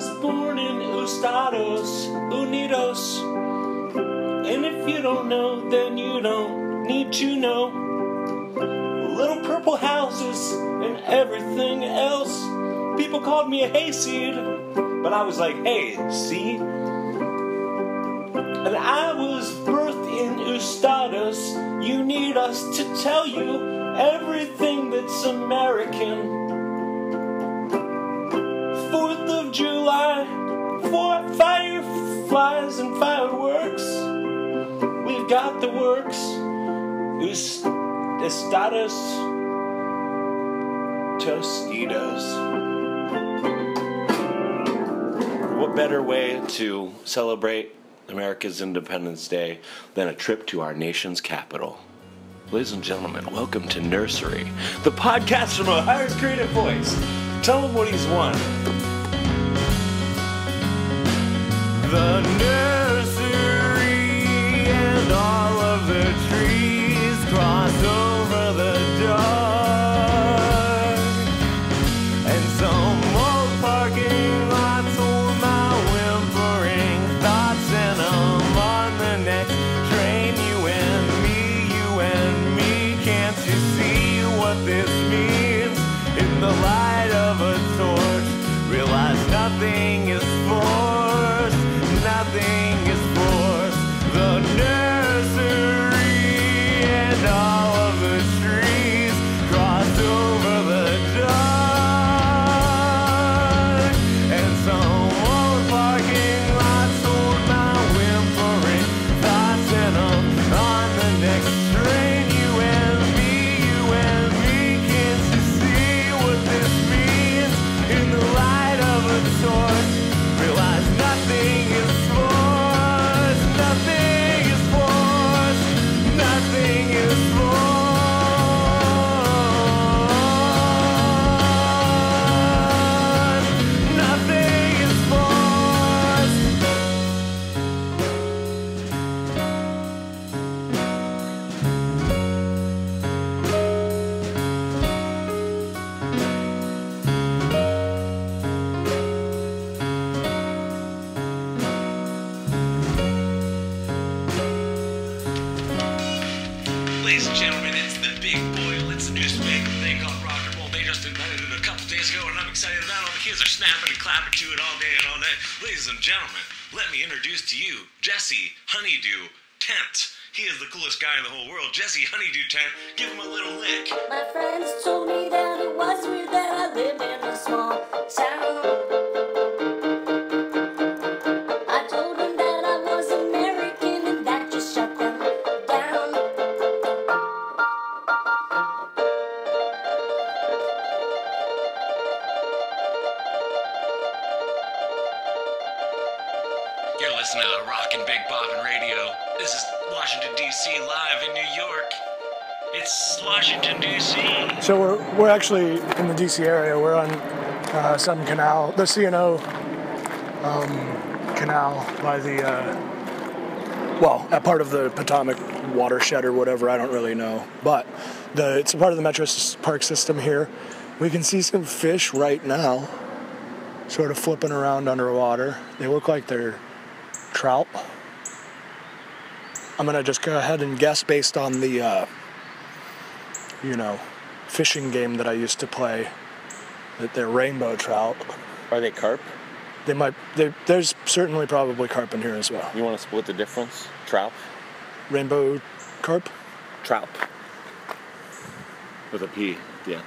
was born in Estados Unidos. And if you don't know, then you don't need to know. Little purple houses and everything else. People called me a hayseed, but I was like, hey, seed. And I was birthed in Estados Unidos to tell you everything that's American. 4th of July, fireflies and fireworks. We've got the works. Estados Tostitos. What better way to celebrate America's Independence Day than a trip to our nation's capital? Ladies and gentlemen, welcome to Nursery, the podcast from Ohio's creative voice. Tell him what he's won. The nursery and all of the trees cross over the dark, and some old parking lots hold my whimpering thoughts, and I'm on the next train. You and me, can't you see what this means? In the light of a torch, realize nothing is forced, nothing is forced. The nursery and all of the trees crossed over the dark, and some old parking lots hold my whimpering thoughts, and I'm on the next train. You and me, can't you see what this means? In the light of a torch, realize nothing is forced, nothing is forced, nothing is forced, nothing is forced. Ladies and gentlemen, it's the Big Boyle. It's a newspaper thing called rock and roll. They just invented it a couple days ago, and I'm excited about it. All the kids are snapping and clapping to it all day and all night. Ladies and gentlemen, let me introduce to you Jesse Honeydew Tent. He is the coolest guy in the whole world. Jesse Honeydew Tent. Give him a little lick. My friends told me that it was weird that I lived in a small town. I told them that I was American, and that just shut them down. You're listening to Rockin' Big Boppin' Radio. This is Washington, D.C. live in New York. It's Washington, D.C. So we're actually in the DC area. We're on some canal, the C&O canal by the, at part of the Potomac watershed or whatever, I don't really know. But it's a part of the Metro Park system here. We can see some fish right now, sort of flipping around underwater. They look like they're trout. I'm gonna just go ahead and guess based on the, fishing game that I used to play, that they're rainbow trout. Are they carp? There's certainly probably carp in here as well. You want to split the difference? Trout? Rainbow carp? Trout. With a P at the end.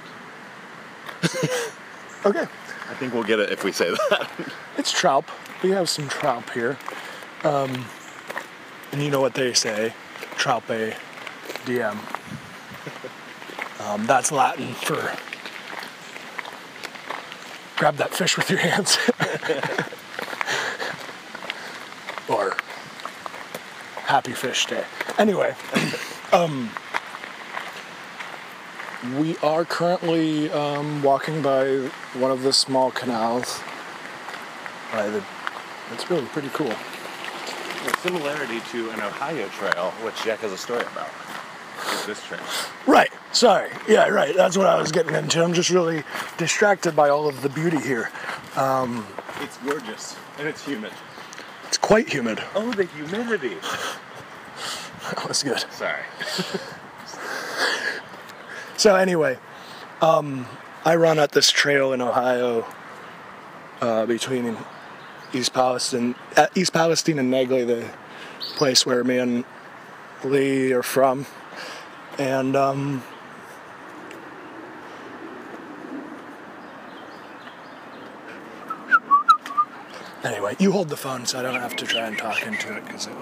Okay. I think we'll get it if we say that. It's trout. We have some trout here. And you know what they say, Traupe diem. That's Latin for grab that fish with your hands. Or happy fish day. Anyway, we are currently walking by one of the small canals. It's really pretty cool. A similarity to an Ohio trail, which Jack has a story about, is this trail. Right. Sorry. Yeah, right. That's what I was getting into. I'm just really distracted by all of the beauty here. It's gorgeous and it's humid. It's quite humid. Oh, the humidity. That was good. Sorry. So anyway, I run at this trail in Ohio between East Palestine and Negley, the place where me and Lee are from. And anyway, you hold the phone so I don't have to try and talk into it because it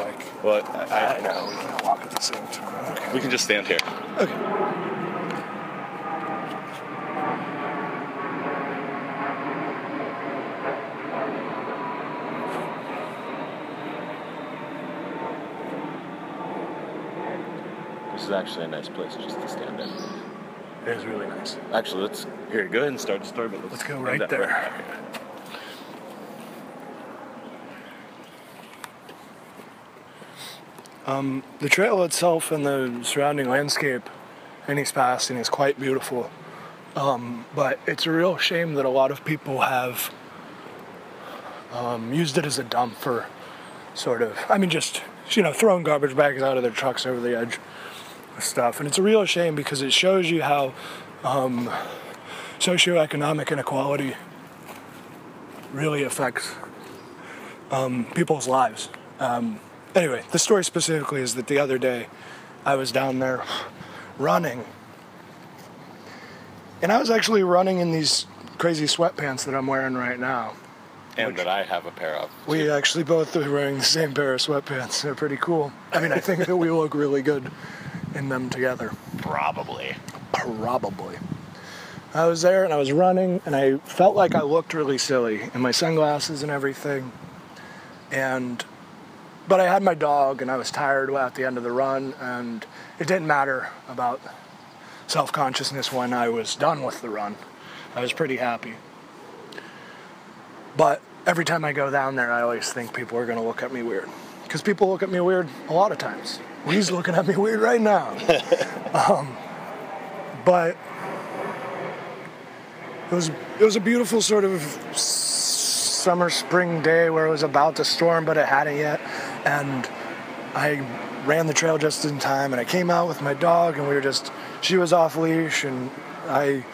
Well, I know we can't walk at the same time. Okay. we can just stand here. Okay. This is actually a nice place just to stand in. It is really nice. Actually, let's go ahead and start the story, but Let's go end right that there. back here. The trail itself and the surrounding landscape in East Palestine is quite beautiful. But it's a real shame that a lot of people have used it as a dump for just throwing garbage bags out of their trucks over the edge of stuff. And it's a real shame because it shows you how socioeconomic inequality really affects people's lives. Anyway, the story specifically is that the other day I was down there running. And I was actually running in these crazy sweatpants that I'm wearing right now. And that I have a pair of. We actually both are wearing the same pair of sweatpants. They're pretty cool. I mean, I think that we look really good in them together. Probably. I was there and I was running and I felt like I looked really silly in my sunglasses and everything. But I had my dog and I was tired at the end of the run, and it didn't matter about self-consciousness when I was done with the run. I was pretty happy. But every time I go down there, I always think people are going to look at me weird. Because people look at me weird a lot of times. He's looking at me weird right now. But it was a beautiful sort of summer, spring day where it was about to storm, but it hadn't yet. And I ran the trail just in time, and I came out with my dog, and she was off leash, and I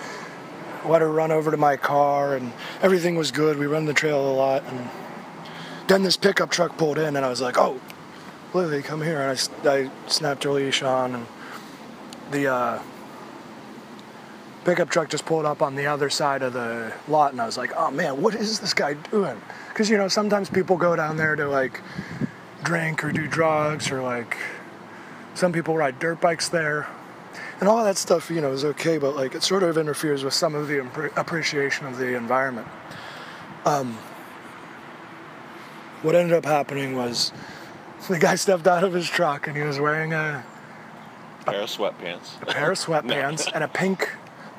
let her run over to my car, and everything was good. We run the trail a lot, and then this pickup truck pulled in, and I was like, "Oh, Lily, come here!" And I snapped her leash on, and the pickup truck just pulled up on the other side of the lot, and I was like, "Oh man, what is this guy doing?" Because sometimes people go down there to drink or do drugs, or some people ride dirt bikes there. And all of that stuff, is okay, but it sort of interferes with some of the appreciation of the environment. What ended up happening was the guy stepped out of his truck and he was wearing a Pair of sweatpants. And a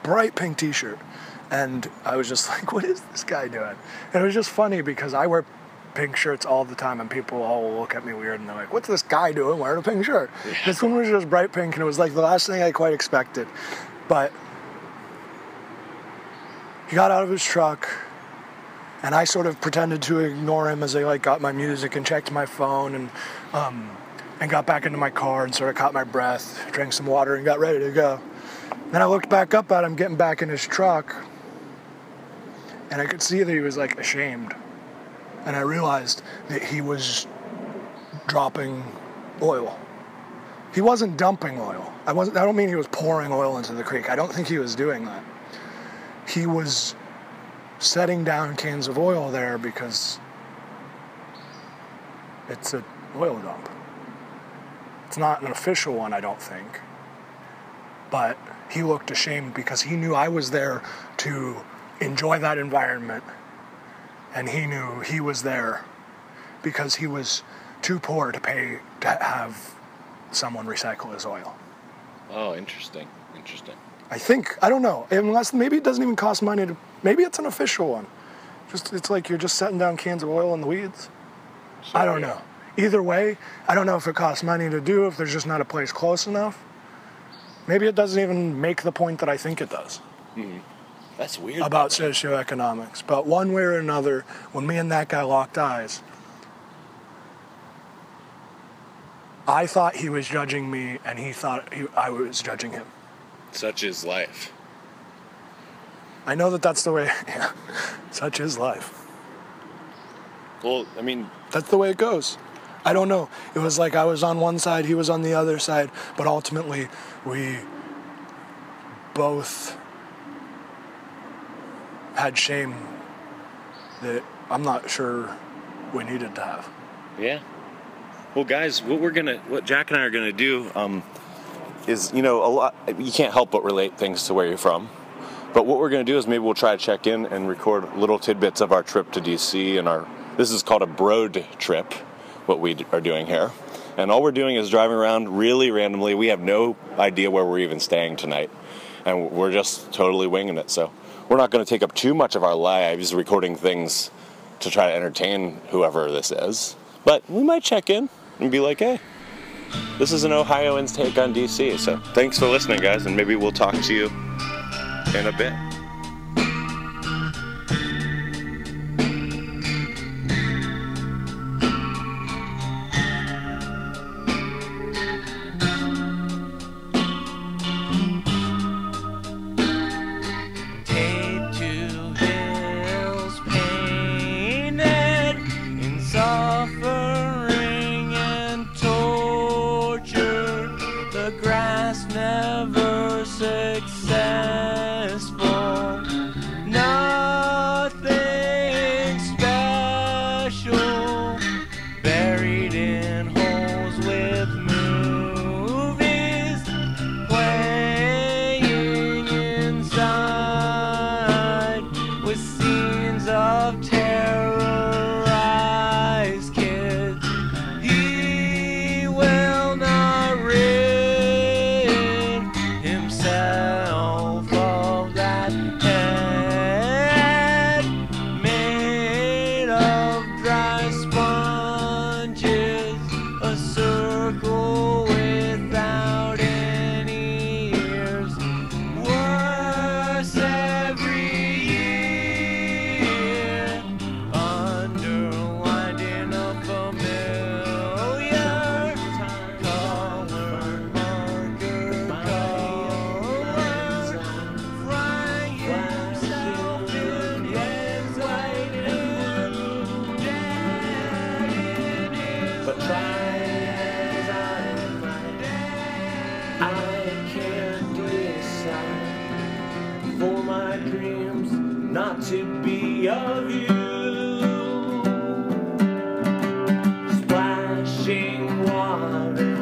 bright pink t-shirt. And I was just like, what is this guy doing? And it was just funny because I wear pink shirts all the time, and people all look at me weird, and they're like, what's this guy doing wearing a pink shirt? Yeah. This one was just bright pink, and it was the last thing I quite expected. But he got out of his truck, and I sort of pretended to ignore him as I got my music and checked my phone, and got back into my car and sort of caught my breath, drank some water, and got ready to go. Then I looked back up at him getting back in his truck, and I could see that he was ashamed. And I realized that he was dropping oil. He wasn't dumping oil. I don't mean he was pouring oil into the creek. I don't think he was doing that. He was setting down cans of oil there because it's an oil dump. It's not an official one, I don't think. But he looked ashamed because he knew I was there to enjoy that environment. And he knew he was there because he was too poor to pay to have someone recycle his oil. Oh, interesting. I don't know. Unless maybe it doesn't even cost money maybe it's an official one. It's you're just setting down cans of oil in the weeds. I don't know. Either way, I don't know if it costs money to do, if there's just not a place close enough. Maybe it doesn't even make the point that I think it does That's weird. about socioeconomics. But one way or another, when me and that guy locked eyes, I thought he was judging me, and he thought I was judging him. Such is life. I know that that's the way, yeah, such is life. Well, I mean, That's the way it goes. I don't know. It was like I was on one side, he was on the other side, but ultimately we both had shame that I'm not sure we needed to have. yeah. Well, guys, what Jack and I are gonna do is, a lot. You can't help but relate things to where you're from. But what we're gonna do is maybe we'll try to check in and record little tidbits of our trip to DC and this is called a broad trip, what we are doing here. And all we're doing is driving around really randomly. We have no idea where we're even staying tonight. And we're just totally winging it. So we're not gonna take up too much of our lives recording things to try to entertain whoever this is. But we might check in and be like, hey, this is an Ohioan's take on DC. So thanks for listening, guys, and maybe we'll talk to you in a bit. Not to be of you, splashing water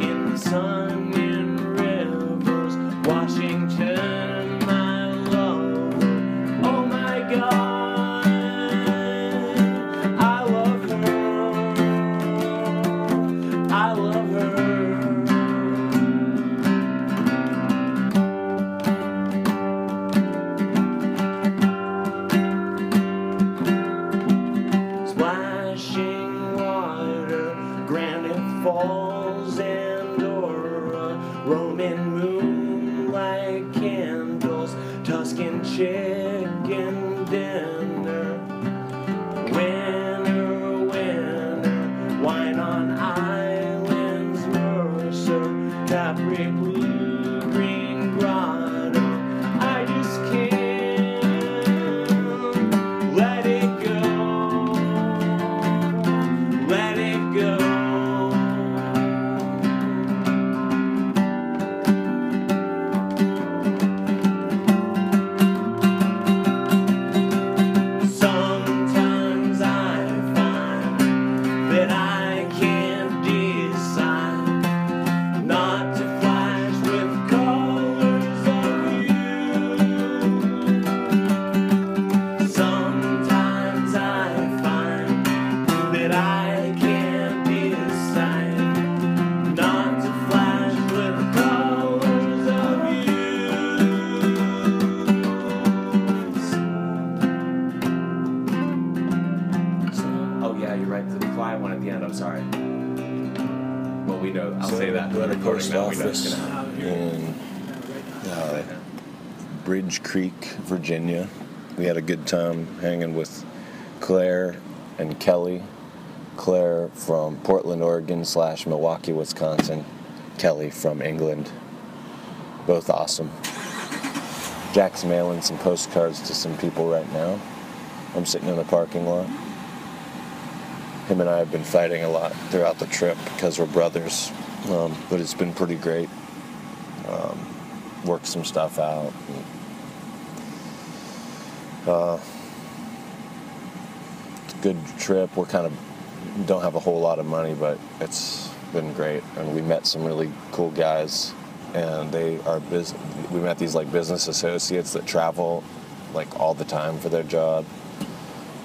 in the sun, in rivers, Washington, my love. Oh my God, I love her, I love her. Falls and Dora, Roman moonlight candles, Tuscan chicken dinner. Winter, winter, wine on islands, Mercer, Capri Blue, Green Grotto. I just can't let it go, let it go. One at the end, I'm sorry. Well, we know. I'll say that. Let it Recording post now, off we know it's this. gonna happen. in Bridge Creek, Virginia. We had a good time hanging with Claire and Kelly. Claire from Portland, Oregon / Milwaukee, Wisconsin. Kelly from England. Both awesome. Jack's mailing some postcards to some people right now. I'm sitting in the parking lot. Him and I have been fighting a lot throughout the trip because we're brothers, but it's been pretty great. Worked some stuff out. It's a good trip. We're kind of don't have a whole lot of money, but it's been great, and we met some really cool guys, and they are we met these like business associates that travel like all the time for their job,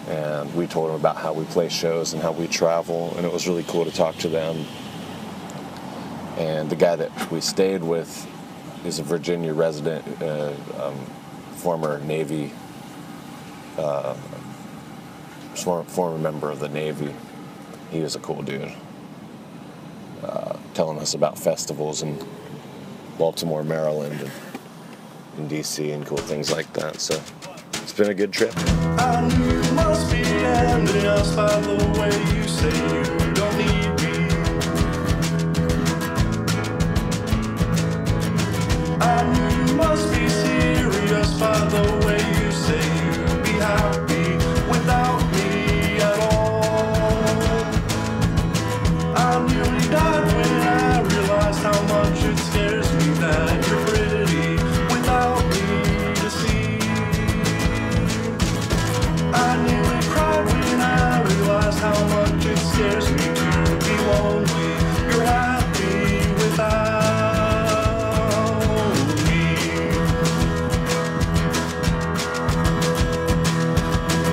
and we told them about how we play shows and how we travel, and it was really cool to talk to them. And the guy that we stayed with is a Virginia resident, former Navy, former member of the Navy. He was a cool dude, telling us about festivals in Baltimore, Maryland, and in D.C. and cool things like that. So it's been a good trip. I knew you must be envious by the way you say you don't need me. I knew you must be serious by the way you say you'd be happy without me at all. I nearly died when I realized how much it scares me that you're pretty without me to see. I nearly cried when I realized how much it scares me to be lonely. You're happy without me.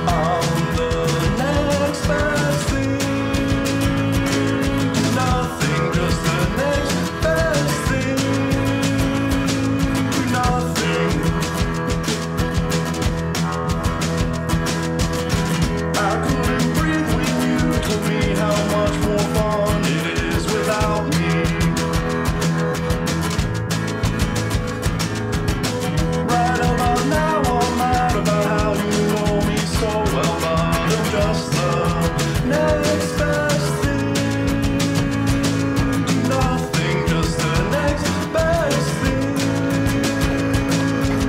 I'm the next best thing to nothing, just the next best thing to nothing. I couldn't breathe when you told me how much more fun it is without me. Right about now, I'm mad about how you know me so well, but I'm just the next best thing to nothing, just the next best thing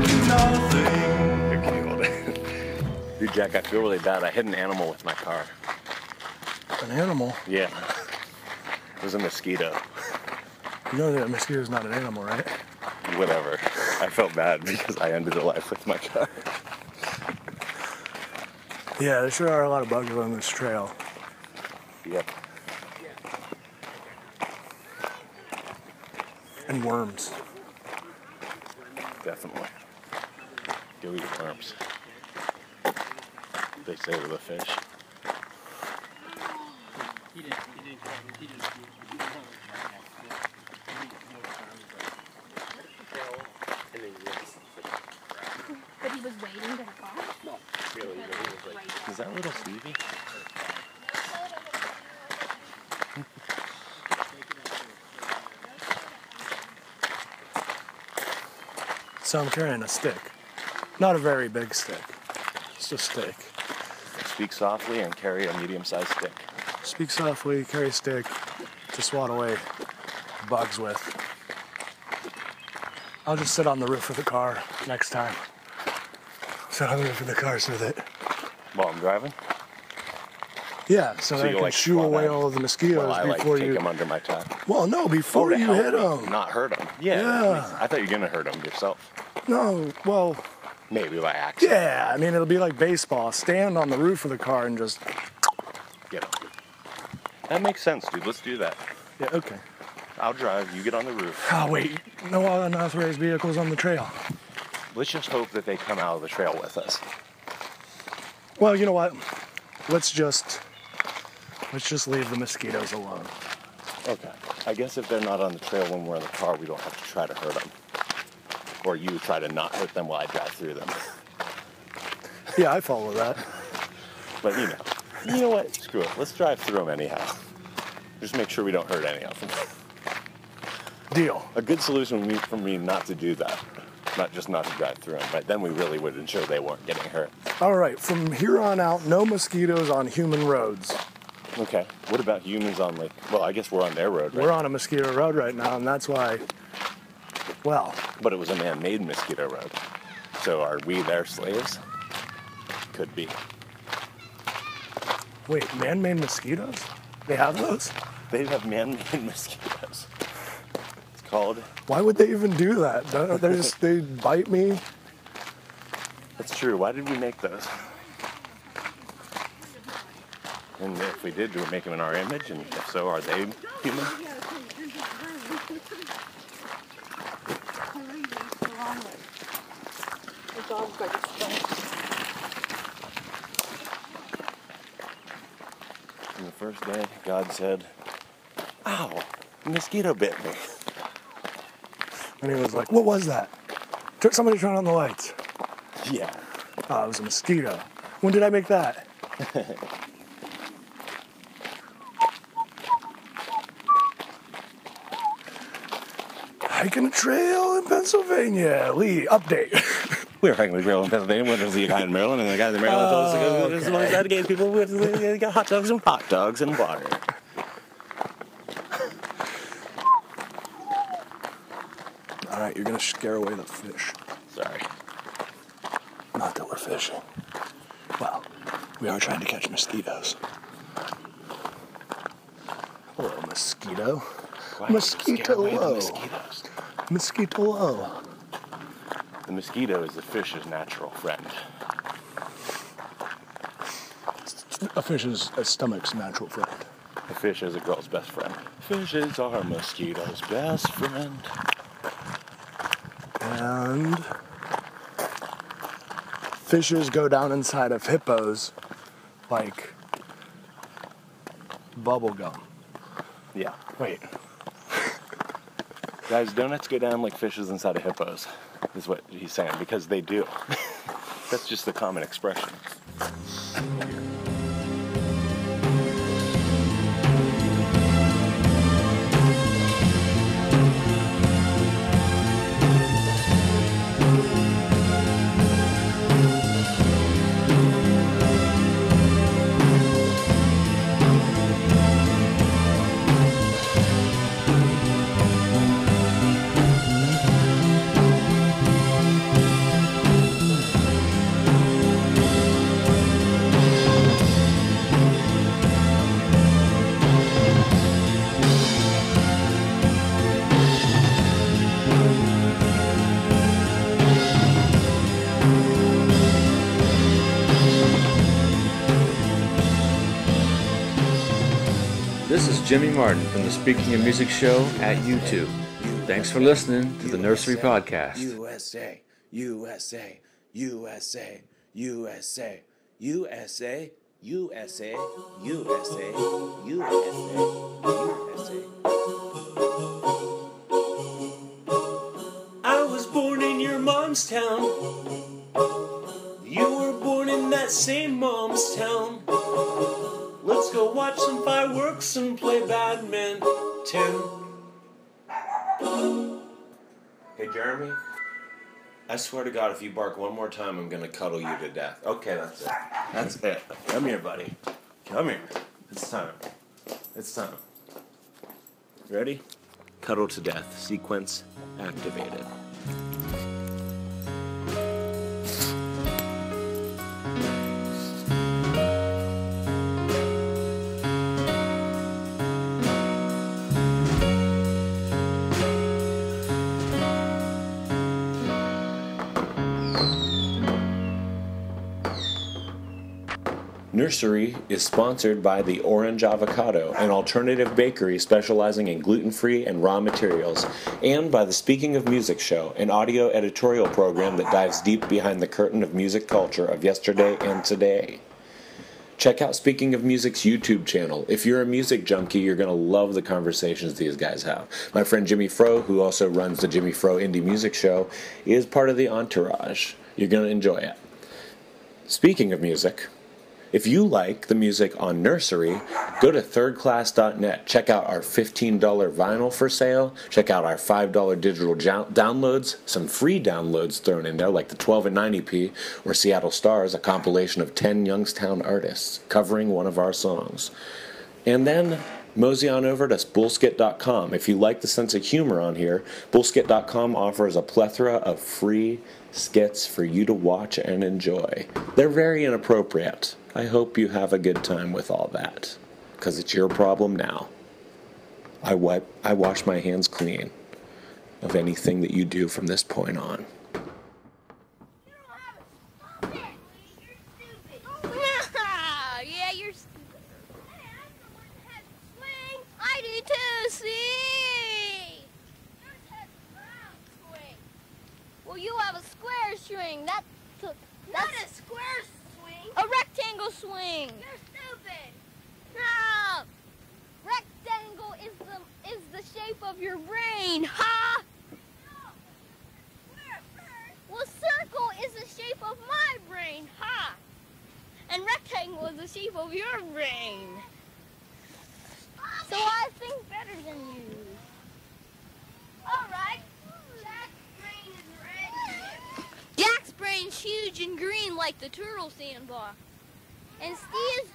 to nothing. Dude, Jack, I feel really bad. I hit an animal with my car. An animal? Yeah. It was a mosquito. You know that a mosquito's not an animal, right? Whatever. I felt bad because I ended a life with my car. Yeah, there sure are a lot of bugs on this trail. Yep. And worms. Definitely. Go eat worms. They say to the fish. But he was waiting to call. Is that little Stevie? So I'm carrying a stick. Not a very big stick. Just a stick. Speak softly and carry a medium-sized stick. Speak softly, carry a stick to swat away bugs with. I'll just sit on the roof of the car next time. Sit on the roof of the car so that, While I'm driving? yeah, so that I you can like shoo swat away at- all of the mosquitoes Well, I like before take you. them under my top. Well, no, before to you help hit me, them. not hurt them. Yeah. Yeah. I thought you were gonna hurt them yourself. No, well, Maybe by accident. yeah. I mean, it'll be like baseball. Stand on the roof of the car and just. Get them. That makes sense, dude. Let's do that. Yeah. Okay. I'll drive. You get on the roof. Oh wait, no unauthorized vehicles on the trail. Let's just hope that they come out of the trail with us. Well, you know what? Let's just leave the mosquitoes alone. Okay. I guess if they're not on the trail when we're in the car, we don't have to try to hurt them. Or you try to not hurt them while I drive through them. Yeah, I follow that. But you know what? Screw it. Let's drive through them anyhow. Just make sure we don't hurt any of them. Deal. A good solution would be for me not to do that. Not to drive through them, right? Then we really would ensure they weren't getting hurt. All right, from here on out, no mosquitoes on human roads. Okay. What about humans on well, I guess we're on their road, right? We're on a mosquito road right now, and that's why, well. But it was a man-made mosquito road. So are we their slaves? Could be. Wait, man-made mosquitoes? They have those? They have man-made mosquitoes. It's called... Why would they even do that? They bite me. That's true. Why did we make those? And if we did, do we make them in our image? And if so, are they human? On the first day, God said, "Ow, a mosquito bit me." And he was like, what was that? Somebody turn on the lights. Yeah. Oh, it was a mosquito. When did I make that? Hiking a trail in Pennsylvania. Lee, update. We were hiking the trail in Pennsylvania. Went to see a guy in Maryland, and the guy in Maryland told us to go to the people with got hot dogs and water. All right, you're going to scare away the fish. Sorry. Not that we're fishing. Well, we are trying to catch mosquitoes. Hello, mosquito. Why Mosquito scare away the low. mosquitoes? Mosquito low. The mosquito is the fish's natural friend. A fish's stomach's natural friend. The fish is a girl's best friend. Fishes are mosquito's best friend. And fishes go down inside of hippos like bubble gum. Yeah. Wait. Guys, donuts go down like fishes inside of hippos, is what he's saying, because they do. That's just the common expression. This is Jimmy Martin from the Speaking of Music show at YouTube. Thanks for listening to the Nursery Podcast. USA, USA, USA, USA, USA, USA, USA, USA, USA. I was born in your mom's town. You were born in that same mom's town. Let's go watch some fireworks and play badminton. Hey, Jeremy, I swear to God, if you bark one more time, I'm going to cuddle you to death. Okay, that's it. That's it. Come here, buddy. Come here. It's time. It's time. Ready? Cuddle to death. Sequence activated. Nursery is sponsored by the Orange Avocado, an alternative bakery specializing in gluten-free and raw materials, and by the Speaking of Music show, an audio editorial program that dives deep behind the curtain of music culture of yesterday and today. Check out Speaking of Music's YouTube channel. If you're a music junkie, you're going to love the conversations these guys have. My friend Jimmy Fro, who also runs the Jimmy Fro Indie Music Show, is part of the entourage. You're going to enjoy it. Speaking of music, If you like the music on Nursery, go to thirdclass.net. Check out our $15 vinyl for sale. Check out our $5 digital downloads. Some free downloads thrown in there, like the 12 and 90p, or Seattle Stars, a compilation of 10 Youngstown artists covering one of our songs. And then mosey on over to bullskit.com. If you like the sense of humor on here, bullskit.com offers a plethora of free skits for you to watch and enjoy. They're very inappropriate. I hope you have a good time with all that, because it's your problem now. I wash my hands clean of anything that you do from this point on. Yeah, you're stupid. Hey, I'm the one that has a swing. I do too, see? Yours has a round swing. Well, you have a square swing. That's not a square swing. A rectangle swing. You're stupid. No. Rectangle is the shape of your brain, huh? No. Square first. Well, circle is the shape of my brain, huh? And rectangle is the shape of your brain. So I think better than you. All right. Jack's brain is red. Jack's brain's huge and green like the turtle sandbar. And Steve's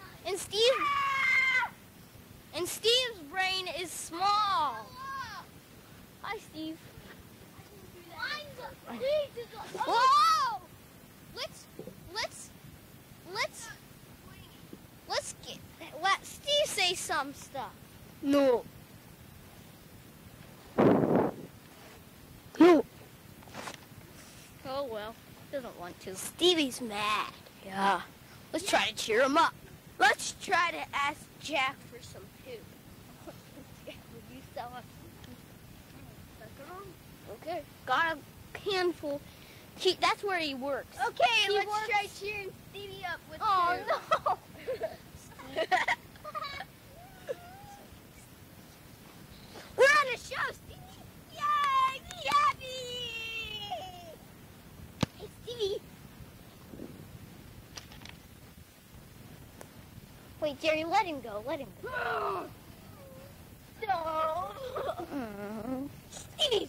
brain is small. Hi, Steve. Whoa! Let Steve say some stuff. No. No. Oh well, doesn't want to. Stevie's mad. Yeah. Let's try to cheer him up. Let's try to ask Jack for some poop. Would you sell us some poop? Okay. Got a handful. That's where he works. Okay, let's try cheering Stevie up with poop. No. We're on a show, Stevie. Yay! Be happy! Hey, Stevie. Wait, Jerry, let him go. Let him go. No. Stevie's